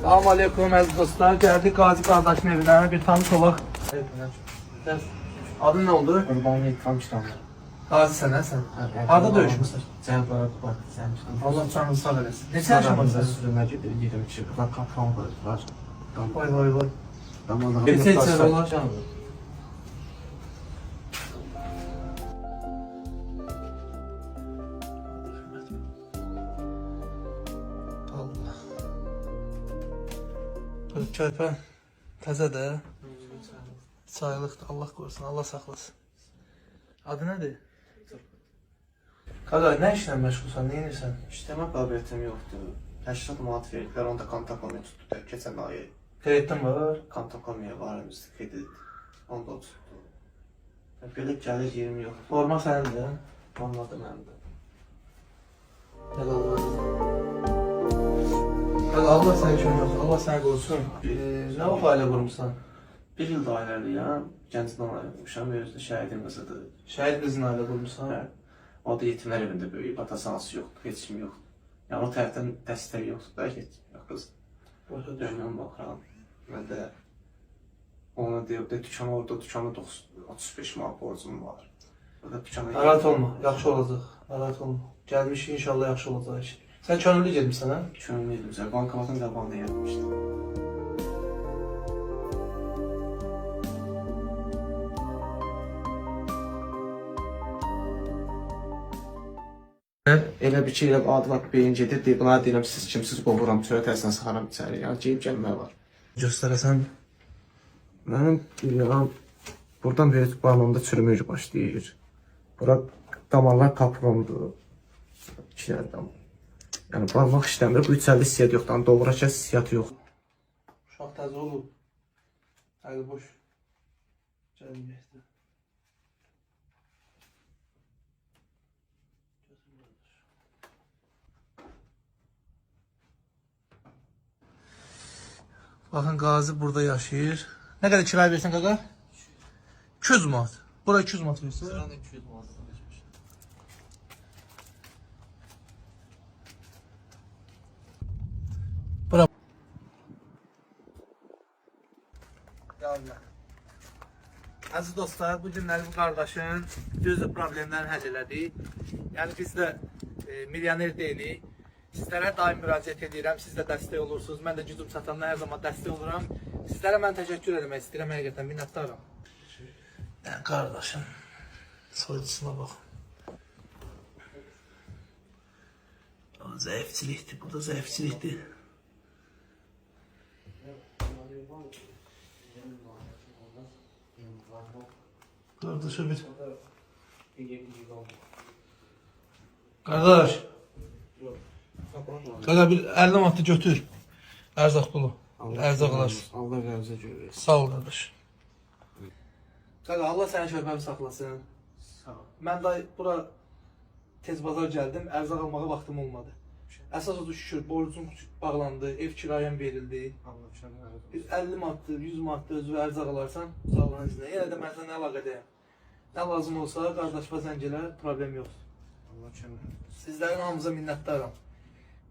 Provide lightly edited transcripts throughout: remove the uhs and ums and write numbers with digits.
Salam aleyküm əziz dostlar. Gəldik Qazi qardaşın evinə. Bir tanış olaq. Adın nə oldu? Qurbanı tanışlandı. Qazi sən? Harda döyüşmüsən? Cəbara qubaq, sən Allah canını sağ eləsin. Neçə yaşamısın? Sürümə gedir, 22 qıda kaplan var. Vay. Damalda Neçə içər olar? Allah. Körpə təzədir. Çaylıqdır. Allah qorusun, Allah saxlasın. Adı nədir? Qaqa, nə işlə məşğulsan, nə edirsən? İşləmə qabiliyyətim yoxdur. 80 manat verdilər, onda kontakomiya tutdu. Keçən ayı Qeydin var. kontakomiya var əmizdə qeyd. Onda tutdu. Belə gəlir 20 yox. Forma sənindir. Anladım məndə. Helal olsun. Qaqa, Allah səni kömək olsun, Allah səni qorusun. Nə vaxt ailə qurmuşsan? Bir il da ayrılıyam. Gəncdən ayrılmışam. Özü şəhidim qızıdır. Şəhid qızın ailə qurmuşsan. Hə. O da yetimlər evində böyüyüb, atası anası yoxdur, heç kim yoxdur. Yəni o tərəfdən dəstək yoxdur da, heç qız. Başa düşdüm. Dönüyorum baxıram. Mən də ona deyib də dükanı orada, dükanı 35 manat borcum var. O da dükanı... Narahat olma, yaxşı olacaq. Narahat olma. Gəlmişik, inşallah yaxşı olacaq iş. Sən könüllü getmişsən, hə? Könüllü edim, bankomatın qabağında yapmışdım. Elə bir ki, elə advat beyin gedir, deyib, buna deyirəm, siz kimsiz qovuram, çörə tərsinə sıxaram içəri, yəni geyib gəlmək var. Göstərəsən. Mənim bilirəm, buradan bir barmamda çürümük başlayır. Bura damarlar kaprondur. İkilər damar. Yəni barmaq işləmir, bu içərli hissiyat yoxdur, doğru kəs hissiyatı yoxdur. Uşaq təzə olub. Əli boş. Gəlin getdi. Baxın, Qazi burada yaşayır. Nə qədər kirayə versən qaqa? 200 manat. Bura 200 manat versin. Sıranı 200 manatdan geçmiş. Bura. Yallah. Əziz dostlar, bu günləri bu qardaşın düzdür problemlərini həll elədik. Yəni biz də milyoner deyilik. Sizlərə daim müraciət edirəm, siz də dəstək olursunuz. Mən də gücüm çatanda hər zaman dəstək oluram. Sizlərə mən təşəkkür etmək istəyirəm, həqiqətən minnətdaram. Yəni qardaşım, soyucusuna bax. Zəifçilikdir, bu da zəifçilikdir. Qardaşa bir. Qardaş. Qaqa bir 50 manatı götür. Ərzaq pulu. Ərzaq alarsın. Allah qəbzə görür. Sağ ol qardaş. Qaqa Allah səni körpəmi saxlasın. Sağ ol. Mən də bura tez bazar gəldim. Ərzaq almağa vaxtım olmadı. Əsas odur şükür borcum bağlandı, ev kirayəm verildi. Allah şükür. Bir 50 manatdır, 100 manatdır özü ərzaq alarsan, sağ olun izinə. Yenə də mən sənə əlaqədəyəm. Nə lazım olsa qardaşıma zəng elə, problem yoxdur. Allah şükür. Sizlərin hamınıza minnətdaram.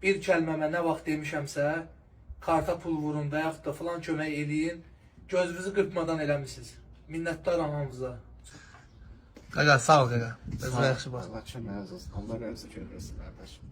Bir kəlməmə nə vaxt demişəmsə, karta pul vurun və yaxud da filan kömək eləyin, gözünüzü qırpmadan eləmişsiniz. Minnətdaram hamınıza. Qaqa, sağ ol qaqa. Özünə yaxşı bax. Allah şükür. Allah qəbzə görürsün qardaşım.